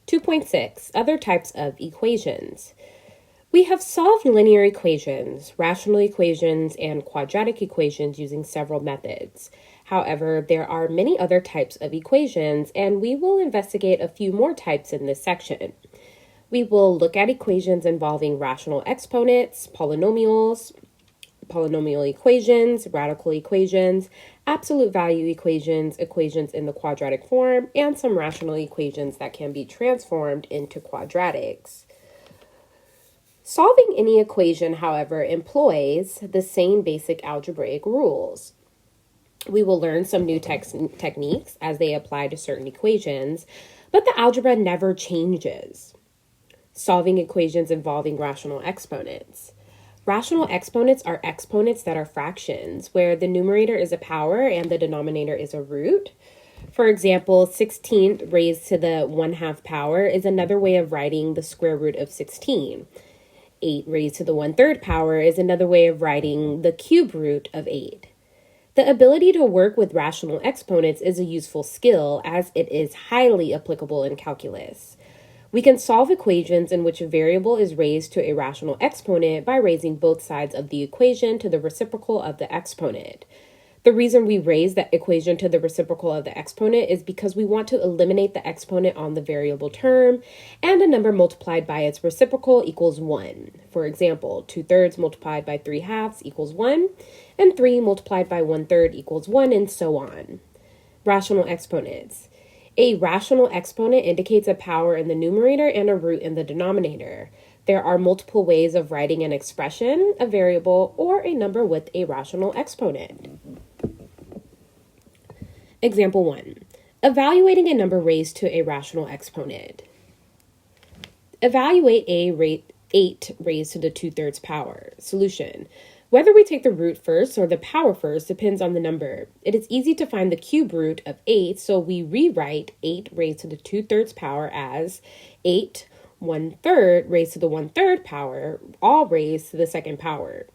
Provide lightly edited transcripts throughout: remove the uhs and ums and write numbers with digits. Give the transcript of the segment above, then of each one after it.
2.6 Other types of equations. We have solved linear equations, rational equations, and quadratic equations using several methods. However, there are many other types of equations, and we will investigate a few more types in this section. We will look at equations involving rational exponents, polynomials, polynomial equations, radical equations, absolute value equations, equations in the quadratic form, and some rational equations that can be transformed into quadratics. Solving any equation, however, employs the same basic algebraic rules. We will learn some new techniques as they apply to certain equations, but the algebra never changes. Solving equations involving rational exponents. Rational exponents are exponents that are fractions, where the numerator is a power and the denominator is a root. For example, 16 raised to the 1/2 power is another way of writing the square root of 16. 8 raised to the 1/3 power is another way of writing the cube root of 8. The ability to work with rational exponents is a useful skill as it is highly applicable in calculus. We can solve equations in which a variable is raised to a rational exponent by raising both sides of the equation to the reciprocal of the exponent. The reason we raise the equation to the reciprocal of the exponent is because we want to eliminate the exponent on the variable term, and a number multiplied by its reciprocal equals 1. For example, 2/3 multiplied by 3/2 equals 1, and 3 multiplied by 1/3 equals 1, and so on. Rational exponents. A rational exponent indicates a power in the numerator and a root in the denominator. There are multiple ways of writing an expression, a variable, or a number with a rational exponent. Example 1. Evaluating a number raised to a rational exponent. Evaluate 8 raised to the 2/3 power. Solution. Whether we take the root first or the power first depends on the number. It is easy to find the cube root of 8, so we rewrite 8 raised to the 2/3 power as 8 1/3 raised to the 1/3 power, all raised to the second power.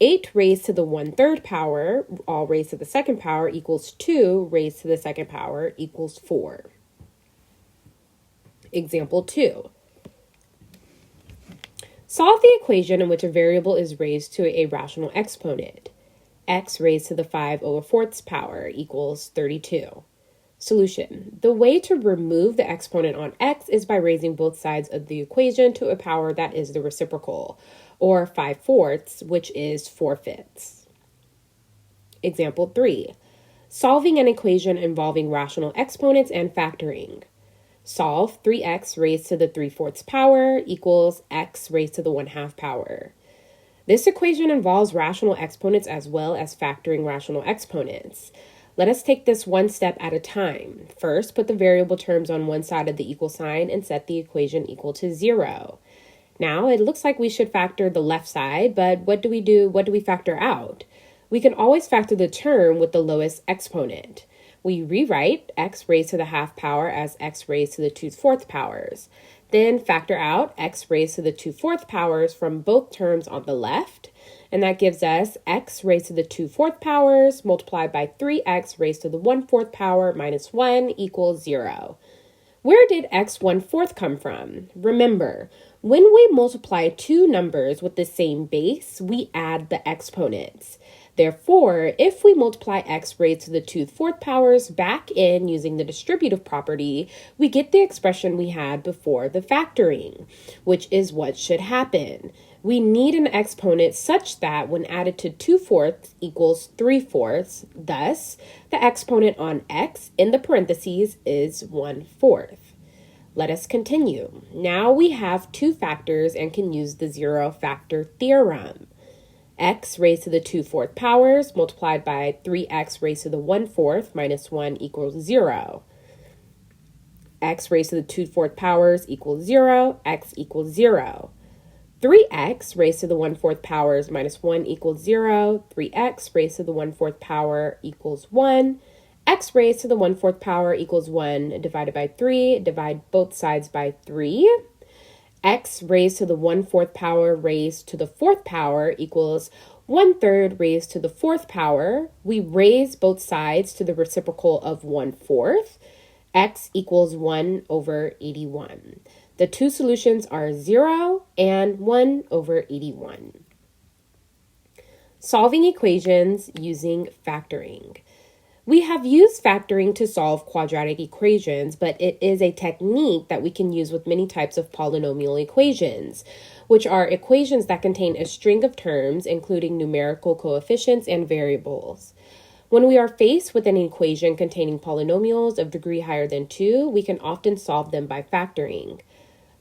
8 raised to the 1/3 power, all raised to the second power, equals 2 raised to the second power equals 4. Example 2. Solve the equation in which a variable is raised to a rational exponent. X raised to the 5/4 power equals 32. Solution. The way to remove the exponent on x is by raising both sides of the equation to a power that is the reciprocal, or 5/4, which is 4/5. Example 3. Solving an equation involving rational exponents and factoring. Solve 3x raised to the 3/4 power equals x raised to the 1/2 power. This equation involves rational exponents as well as factoring rational exponents. Let us take this one step at a time. First, put the variable terms on one side of the equal sign and set the equation equal to 0. Now, it looks like we should factor the left side, but what do we do? What do we factor out? We can always factor the term with the lowest exponent. We rewrite x raised to the 1/2 power as x raised to the 2/4 powers. Then factor out x raised to the 2/4 powers from both terms on the left, and that gives us x raised to the 2/4 powers multiplied by 3x raised to the 1/4 power minus 1 equals 0. Where did x 1/4 come from? Remember, when we multiply two numbers with the same base, we add the exponents. Therefore, if we multiply x raised to the 2/4 powers back in using the distributive property, we get the expression we had before the factoring, which is what should happen. We need an exponent such that when added to 2/4 equals 3/4, thus the exponent on x in the parentheses is 1/4. Let us continue. Now we have two factors and can use the zero factor theorem. X raised to the 2/4 powers multiplied by 3x raised to the 1/4 minus 1 equals 0. X raised to the 2/4 powers equals 0, x equals 0. 3x raised to the 1/4 powers minus 1 equals 0, 3x raised to the 1/4 power equals 1, x raised to the 1/4 power equals 1 divided by 3, divide both sides by 3. X raised to the 1/4 power raised to the 4th power equals 1/3 raised to the 4th power. We raise both sides to the reciprocal of 1/4. x equals 1 over 81. The two solutions are 0 and 1 over 81. Solving equations using factoring. We have used factoring to solve quadratic equations, but it is a technique that we can use with many types of polynomial equations, which are equations that contain a string of terms, including numerical coefficients and variables. When we are faced with an equation containing polynomials of degree higher than 2, we can often solve them by factoring.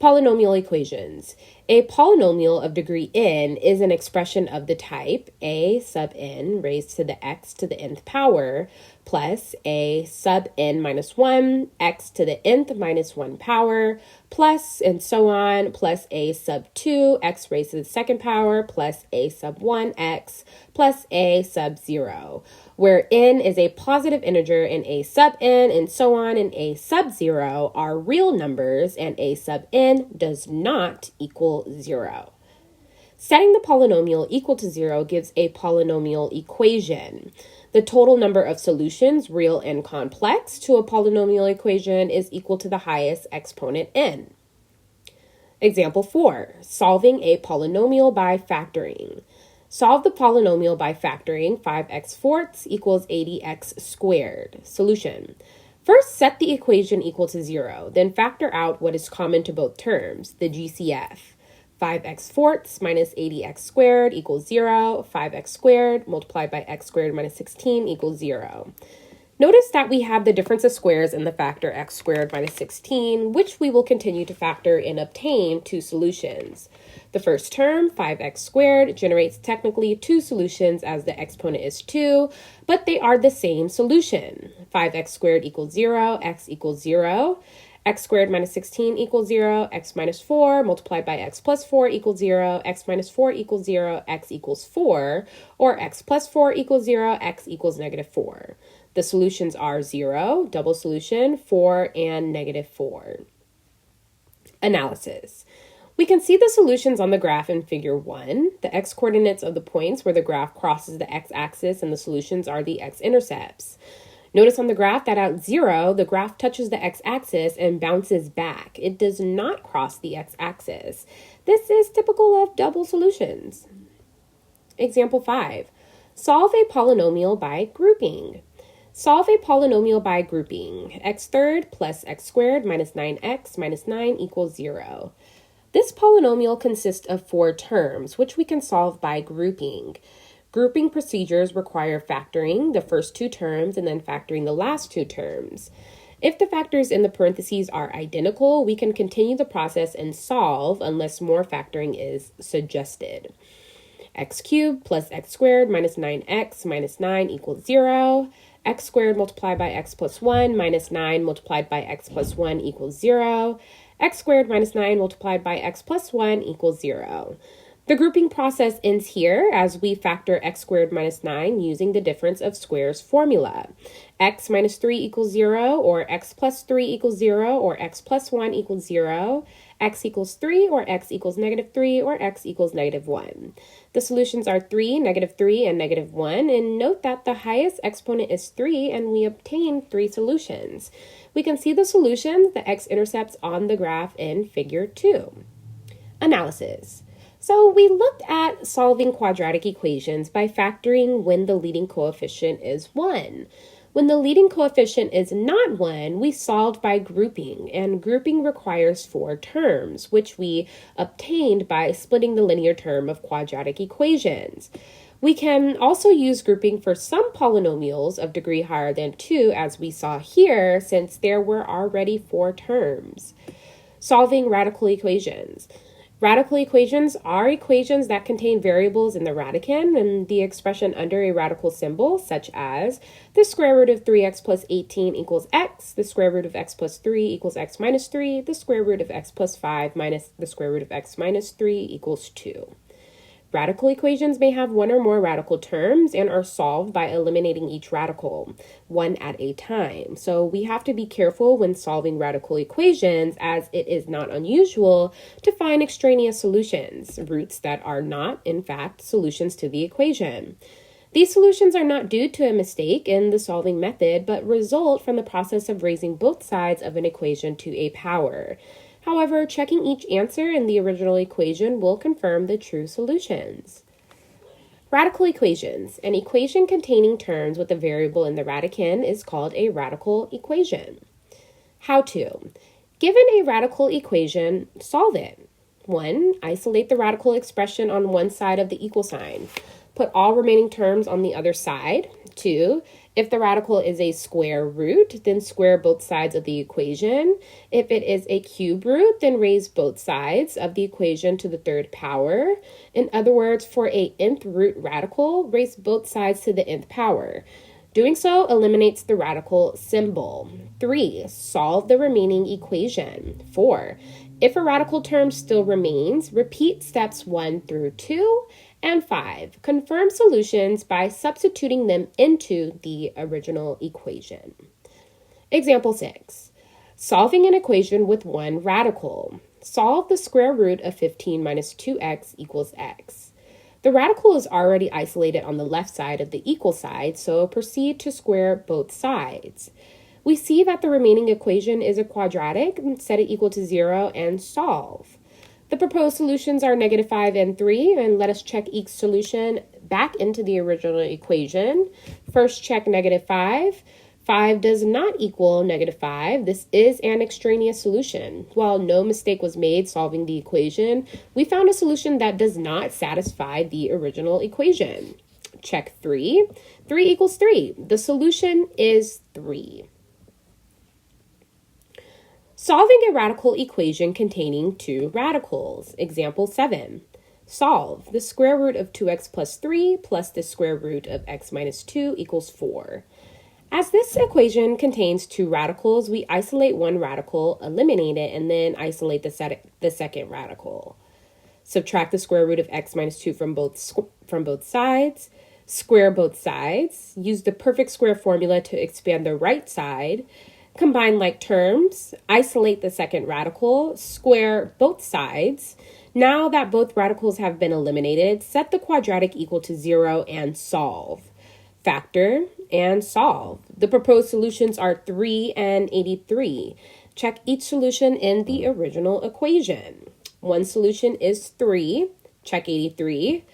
Polynomial equations. A polynomial of degree n is an expression of the type a sub n raised to the x to the nth power plus a sub n minus 1 x to the nth minus 1 power plus and so on plus a sub 2 x raised to the second power plus a sub 1 x plus a sub 0, where n is a positive integer and a sub n and so on and a sub 0 are real numbers and a sub n does not equal 0. Setting the polynomial equal to 0 gives a polynomial equation. The total number of solutions, real and complex, to a polynomial equation is equal to the highest exponent n. Example 4, solving a polynomial by factoring. Solve the polynomial by factoring 5x fourths equals 80x squared. Solution. First, set the equation equal to 0, then factor out what is common to both terms, the GCF. 5x fourths minus 80x squared equals 0. 5x squared multiplied by x squared minus 16 equals 0. Notice that we have the difference of squares in the factor x squared minus 16, which we will continue to factor and obtain two solutions. The first term, 5x squared, generates technically two solutions as the exponent is 2, but they are the same solution. 5x squared equals 0, x equals 0. X squared minus 16 equals 0, x minus 4 multiplied by x plus 4 equals 0, x minus 4 equals 0, x equals 4, or x plus 4 equals 0, x equals negative 4. The solutions are 0, double solution, 4, and negative 4. Analysis. We can see the solutions on the graph in figure 1. The x-coordinates of the points where the graph crosses the x-axis and the solutions are the x-intercepts. Notice on the graph that at 0, the graph touches the x-axis and bounces back. It does not cross the x-axis. This is typical of double solutions. Example 5. Solve a polynomial by grouping. Solve a polynomial by grouping. X third plus x squared minus 9x minus 9 equals 0. This polynomial consists of 4 terms, which we can solve by grouping. Grouping procedures require factoring the first 2 terms and then factoring the last 2 terms. If the factors in the parentheses are identical, we can continue the process and solve unless more factoring is suggested. X cubed plus x squared minus 9x minus 9 equals 0. X squared multiplied by x plus 1 minus 9 multiplied by x plus 1 equals 0. X squared minus 9 multiplied by x plus 1 equals 0. The grouping process ends here as we factor x squared minus 9 using the difference of squares formula. X minus 3 equals 0, or x plus 3 equals 0, or x plus 1 equals 0. X equals 3, or x equals negative 3, or x equals negative 1. The solutions are 3, negative 3, and negative 1, and note that the highest exponent is 3, and we obtain 3 solutions. We can see the solutions, the x-intercepts on the graph in figure 2. Analysis. So we looked at solving quadratic equations by factoring when the leading coefficient is 1. When the leading coefficient is not 1, we solved by grouping, and grouping requires 4 terms, which we obtained by splitting the linear term of quadratic equations. We can also use grouping for some polynomials of degree higher than 2, as we saw here, since there were already 4 terms. Solving radical equations. Radical equations are equations that contain variables in the radicand and the expression under a radical symbol, such as the square root of 3x plus 18 equals x, the square root of x plus 3 equals x minus 3, the square root of x plus 5 minus the square root of x minus 3 equals 2. Radical equations may have one or more radical terms and are solved by eliminating each radical, one at a time. So we have to be careful when solving radical equations, as it is not unusual to find extraneous solutions, roots that are not, in fact, solutions to the equation. These solutions are not due to a mistake in the solving method, but result from the process of raising both sides of an equation to a power. However, checking each answer in the original equation will confirm the true solutions. Radical equations. An equation containing terms with a variable in the radicand is called a radical equation. How to. Given a radical equation, solve it. 1. Isolate the radical expression on one side of the equal sign. Put all remaining terms on the other side. 2. If the radical is a square root, then square both sides of the equation. If it is a cube root, then raise both sides of the equation to the third power. In other words, for a nth root radical, raise both sides to the nth power. Doing so eliminates the radical symbol. 3. Solve the remaining equation. 4. If a radical term still remains, repeat steps 1 through 2. And 5. Confirm solutions by substituting them into the original equation. Example 6. Solving an equation with one radical. Solve the square root of 15 minus 2x equals x. The radical is already isolated on the left side of the equal side, so proceed to square both sides. We see that the remaining equation is a quadratic, set it equal to 0, and solve. The proposed solutions are -5 and 3, and let us check each solution back into the original equation. First, check -5. 5 does not equal -5. This is an extraneous solution. While no mistake was made solving the equation, we found a solution that does not satisfy the original equation. Check 3. 3 equals 3. The solution is 3. Solving a radical equation containing two radicals. Example 7. Solve. The square root of 2x plus 3 plus the square root of x minus 2 equals 4. As this equation contains two radicals, we isolate one radical, eliminate it, and then isolate the second radical. Subtract the square root of x minus 2 from both sides. Square both sides. Use the perfect square formula to expand the right side. Combine like terms, isolate the second radical, square both sides. Now that both radicals have been eliminated, set the quadratic equal to 0 and solve. Factor and solve. The proposed solutions are 3 and 83. Check each solution in the original equation. One solution is 3. Check 83.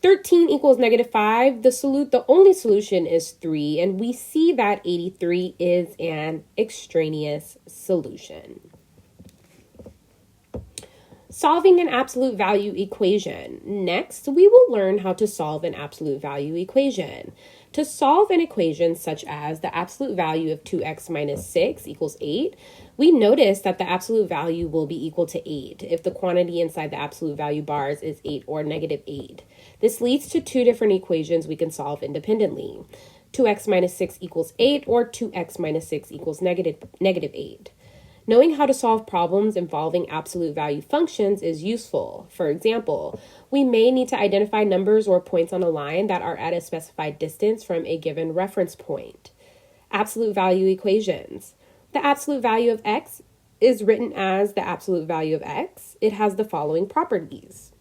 13 equals -5. The only solution is 3, and we see that 83 is an extraneous solution. Solving an absolute value equation. Next, we will learn how to solve an absolute value equation. To solve an equation such as the absolute value of 2x minus 6 equals 8, we notice that the absolute value will be equal to 8 if the quantity inside the absolute value bars is 8 or -8. This leads to two different equations we can solve independently. 2x minus 6 equals 8 or 2x minus 6 equals negative 8. Knowing how to solve problems involving absolute value functions is useful. For example, we may need to identify numbers or points on a line that are at a specified distance from a given reference point. Absolute value equations. The absolute value of x is written as the absolute value of x. It has the following properties.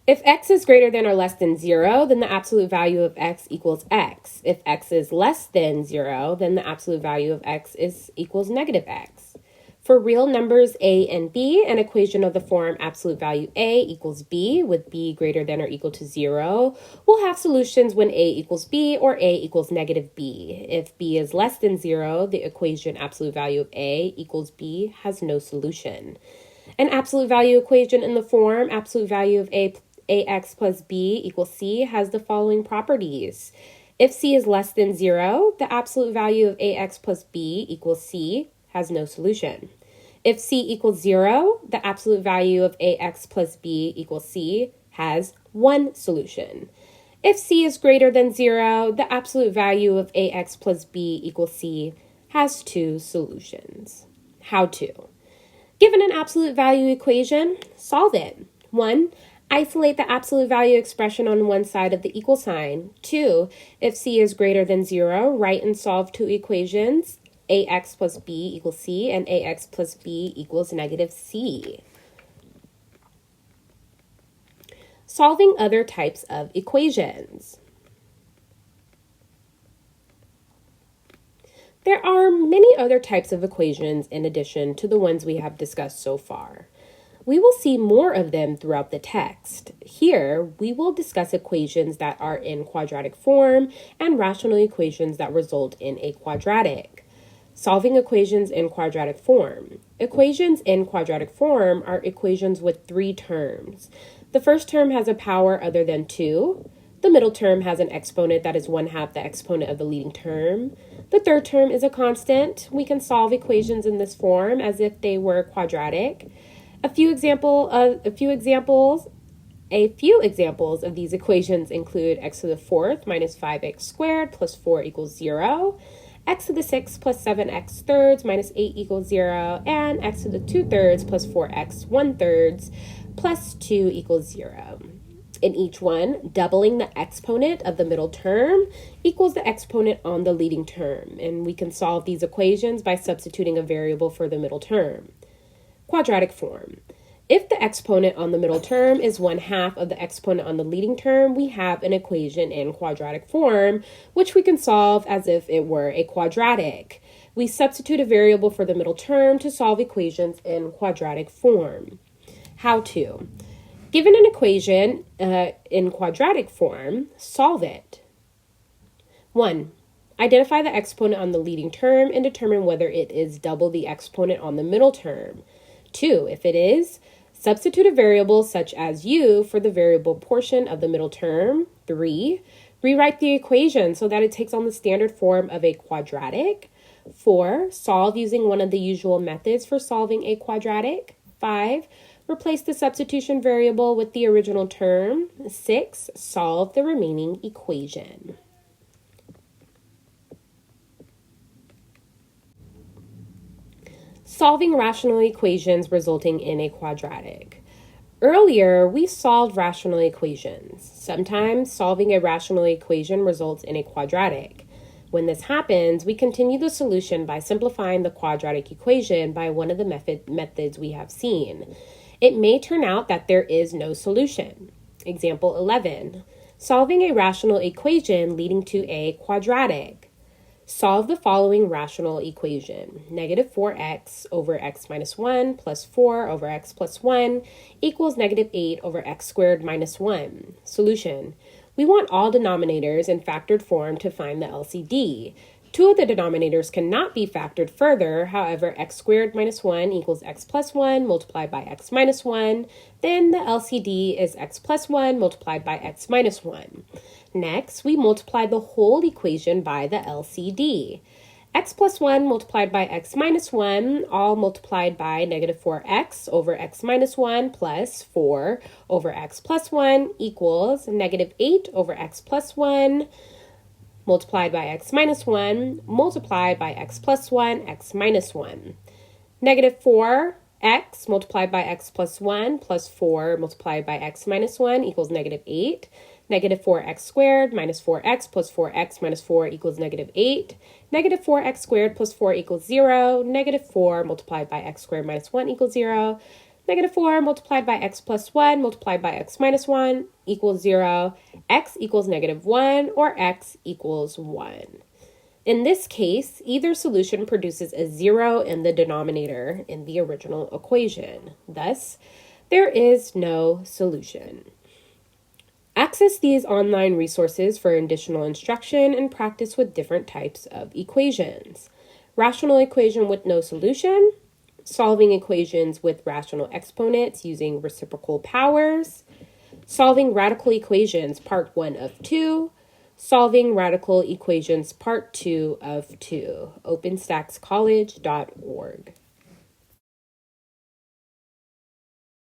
If x is greater than or less than 0, then the absolute value of x equals x. If x is less than 0, then the absolute value of x equals -x. For real numbers a and b, an equation of the form absolute value a equals b, with b greater than or equal to 0, will have solutions when a equals b or a equals -b. If b is less than 0, the equation absolute value of a equals b has no solution. An absolute value equation in the form absolute value of ax plus b equals c has the following properties. If c is less than 0, the absolute value of ax plus b equals c has no solution. If c equals 0, the absolute value of ax plus b equals c has one solution. If c is greater than 0, the absolute value of ax plus b equals c has two solutions. How to? Given an absolute value equation, solve it. 1. Isolate the absolute value expression on one side of the equal sign. 2. If c is greater than 0, write and solve two equations. Ax plus b equals c and ax plus b equals -c. Solving other types of equations. There are many other types of equations in addition to the ones we have discussed so far. We will see more of them throughout the text. Here, we will discuss equations that are in quadratic form and rational equations that result in a quadratic. Solving equations in quadratic form. Equations in quadratic form are equations with three terms. The first term has a power other than 2. The middle term has an exponent that is 1/2 the exponent of the leading term. The third term is a constant. We can solve equations in this form as if they were quadratic. A few examples of these equations include x to the fourth minus 5x squared plus 4 equals 0, x to the sixth plus 7x thirds minus 8 equals 0, and x to the 2/3 plus 4x 1/3 plus 2 equals 0. In each one, doubling the exponent of the middle term equals the exponent on the leading term, and we can solve these equations by substituting a variable for the middle term. Quadratic form. If the exponent on the middle term is 1/2 of the exponent on the leading term, we have an equation in quadratic form, which we can solve as if it were a quadratic. We substitute a variable for the middle term to solve equations in quadratic form. How to? Given an equation in quadratic form, solve it. 1. Identify the exponent on the leading term and determine whether it is double the exponent on the middle term. 2. If it is, substitute a variable such as u for the variable portion of the middle term. 3. Rewrite the equation so that it takes on the standard form of a quadratic. 4. Solve using one of the usual methods for solving a quadratic. 5. Replace the substitution variable with the original term. 6. Solve the remaining equation. Solving rational equations resulting in a quadratic. Earlier, we solved rational equations. Sometimes solving a rational equation results in a quadratic. When this happens, we continue the solution by simplifying the quadratic equation by one of the methods we have seen. It may turn out that there is no solution. Example 11. Solving a rational equation leading to a quadratic. Solve the following rational equation. Negative 4x over x minus 1 plus 4 over x plus 1 equals negative 8 over x squared minus 1. Solution. We want all denominators in factored form to find the LCD. Two of the denominators cannot be factored further. However, x squared minus 1 equals x plus 1 multiplied by x minus 1. Then the LCD is x plus 1 multiplied by x minus 1. Next, we multiply the whole equation by the LCD. X plus 1 multiplied by x minus 1, all multiplied by negative 4x over x minus 1 plus 4 over x plus 1 equals negative 8 over x plus 1 multiplied by x minus 1 multiplied by x plus 1, x minus 1. Negative 4x multiplied by x plus 1 plus 4 multiplied by x minus 1 equals negative 8. Negative 4x squared minus 4x plus 4x minus 4 equals negative 8. Negative 4x squared plus 4 equals 0. Negative 4 multiplied by x squared minus 1 equals 0. Negative 4 multiplied by x plus 1 multiplied by x minus 1 equals 0. X equals negative 1 or x equals 1. In this case, either solution produces a 0 in the denominator in the original equation. Thus, there is no solution. Access these online resources for additional instruction and practice with different types of equations. Rational equation with no solution, solving equations with rational exponents using reciprocal powers, solving radical equations part 1 of 2, solving radical equations part 2 of 2, openstackscollege.org.